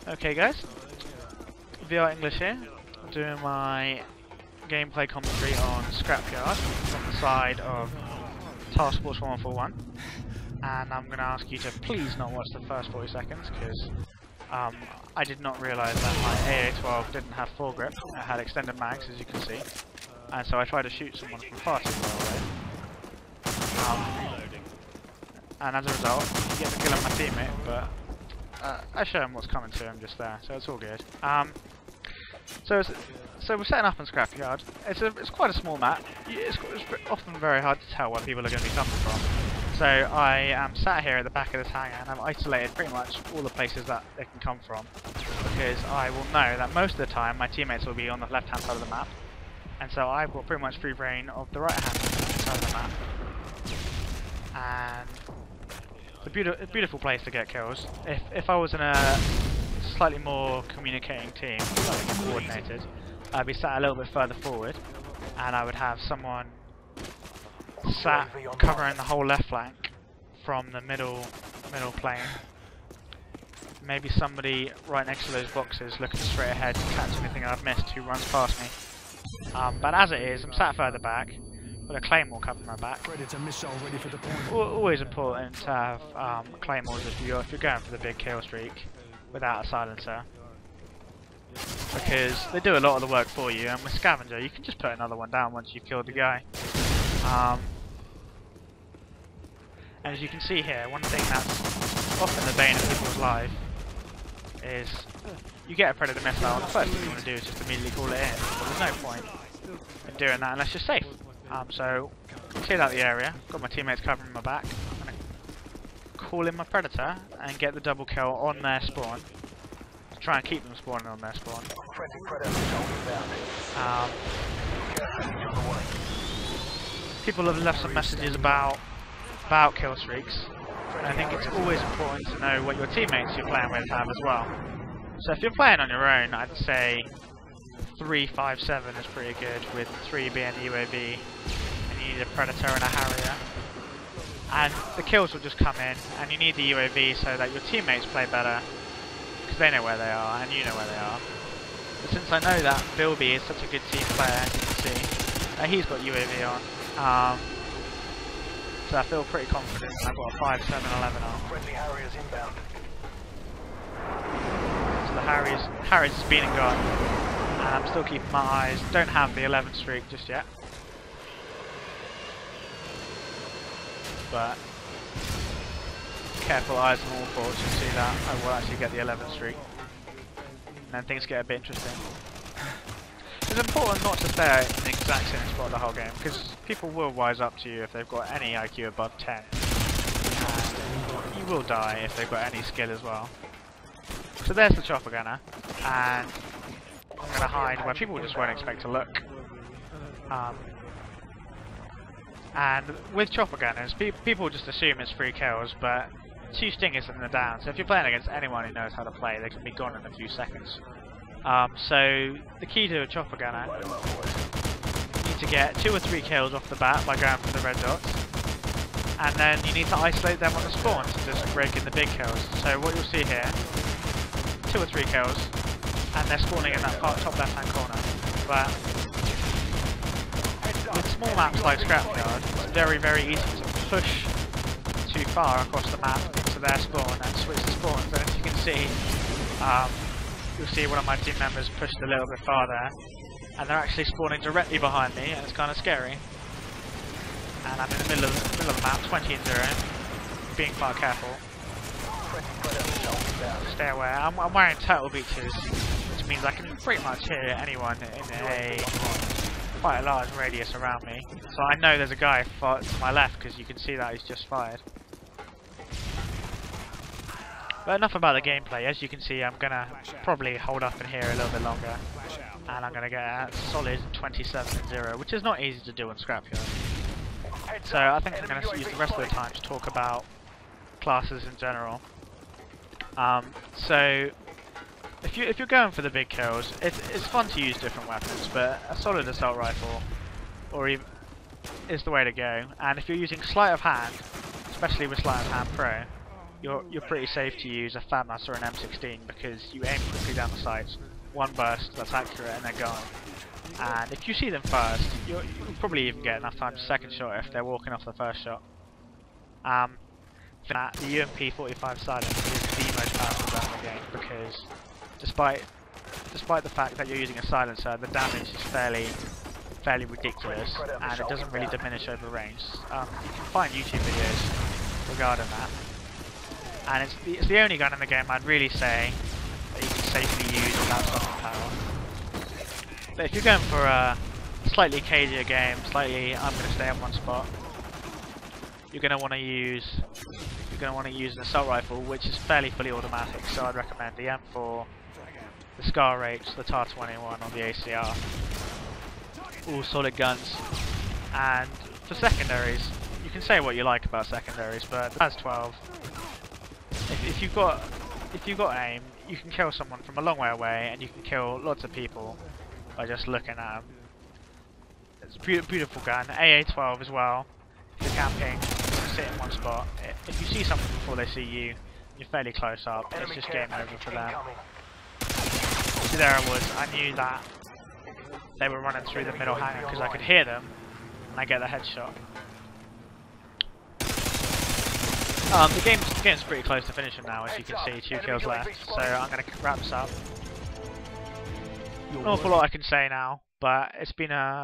Okay guys, VR English here, doing my gameplay commentary on Scrapyard from the side of Task Force 1141, and I'm going to ask you to please not watch the first 40 seconds because I did not realise that my AA-12 didn't have foregrip, it had extended mags as you can see, and so I tried to shoot someone from far too far away, and as a result I get the kill on my teammate, but I show him what's coming to him just there, so it's all good. So we're setting up on Scrapyard. It's quite a small map. It's often very hard to tell where people are going to be coming from. So I am sat here at the back of this hangar and I've isolated pretty much all the places that they can come from, because I will know that most of the time my teammates will be on the left hand side of the map, and so I've got pretty much free reign of the right hand side of the map. And it's a beautiful place to get kills. If I was in a slightly more communicating team, slightly more coordinated, I'd be sat a little bit further forward, and I would have someone sat covering the whole left flank from the middle plane. Maybe somebody right next to those boxes looking straight ahead to catch anything I've missed who runs past me. But as it is, I'm sat further back with a claymore covering my back. Always important to have claymores if you're going for the big kill streak without a silencer, because they do a lot of the work for you, and with scavenger you can just put another one down once you've killed the guy. And as you can see here, one thing that's often the bane of people's life is you get a predator missile and the first thing you want to do is just immediately call it in, but there's no point in doing that unless you're safe. So cleared out the area, got my teammates covering my back, I'm going to call in my predator and get the double kill on their spawn. Try and keep them spawning on their spawn. People have left some messages about kill streaks, and I think it's always important to know what your teammates you're playing with have as well. So if you're playing on your own, I'd say 3, 5, 7 is pretty good, with 3 being the UAV, and you need a Predator and a Harrier. And the kills will just come in, and you need the UAV so that your teammates play better, because they know where they are, and you know where they are. But since I know that Bilby is such a good team player, as you can see, he's got UAV on, so I feel pretty confident. I've got a 5, 7, 11 on. So the Harriers has been and gone. And I'm still keeping my eyes. Don't have the 11 streak just yet, but careful eyes on all ports, you'll see that I will actually get the 11 streak, and then things get a bit interesting. It's important not to stay in the exact same spot the whole game, because people will wise up to you if they've got any IQ above 10, and you will die if they've got any skill as well. So there's the chopper gunner, and I'm going to hide where people just won't expect to look. And with chopper gunners, people just assume it's 3 kills, but 2 stingers and they're down. So if you're playing against anyone who knows how to play, they can be gone in a few seconds. So the key to a chopper gunner, you need to get 2 or 3 kills off the bat by going for the red dots, and then you need to isolate them on the spawn to just break in the big kills. So what you'll see here, 2 or 3 kills, and they're spawning in that top left hand corner. But with small maps like Scrapyard, it's very, very easy to push too far across the map into their spawn and switch the spawns. And as you can see, you'll see one of my team members pushed a little bit farther, and they're actually spawning directly behind me, and it's kind of scary. And I'm in the middle of the map, 20 and 0, being quite careful. Stay away. I'm wearing turtle beaches, which means I can pretty much hear anyone in quite a large radius around me. So I know there's a guy to my left, because you can see that he's just fired. But enough about the gameplay. As you can see, I'm going to probably hold up in here a little bit longer, and I'm going to get a solid 27 and 0, which is not easy to do on Scrapyard. So I think I'm going to use the rest of the time to talk about classes in general. So if you're going for the big kills, it's fun to use different weapons, but a solid assault rifle or even is the way to go. And if you're using sleight of hand, especially with sleight of hand pro, you're pretty safe to use a FAMAS or an M16 because you aim quickly down the sights, one burst that's accurate and they're gone. And if you see them first, you'll probably even get enough time to second shot if they're walking off the first shot. For that, the UMP-45 Silence is the most powerful gun in the game because despite the fact that you're using a silencer, the damage is fairly ridiculous and it doesn't really diminish over range. You can find YouTube videos regarding that, and it's the only gun in the game I'd really say that you can safely use without stopping power. But if you're going for a slightly cagier game, I'm going to stay in one spot, you're going to want to use an assault rifle, which is fairly fully automatic. So I'd recommend the M4, the Scar H, the TAR-21, or the ACR. All solid guns. And for secondaries, you can say what you like about secondaries, but the TAS-12, if you've got aim, you can kill someone from a long way away, and you can kill lots of people by just looking at them. It's a beautiful gun. AA-12 as well. If you're camping, sit in one spot. If you see someone before they see you, you're fairly close up. It's just game over for them. So there I was. I knew that they were running through the middle hangar because I could hear them, and I get the headshot. The game's pretty close to finishing now, as you can see. 2 kills left. So I'm going to wrap this up. An awful lot I can say now, but it's been a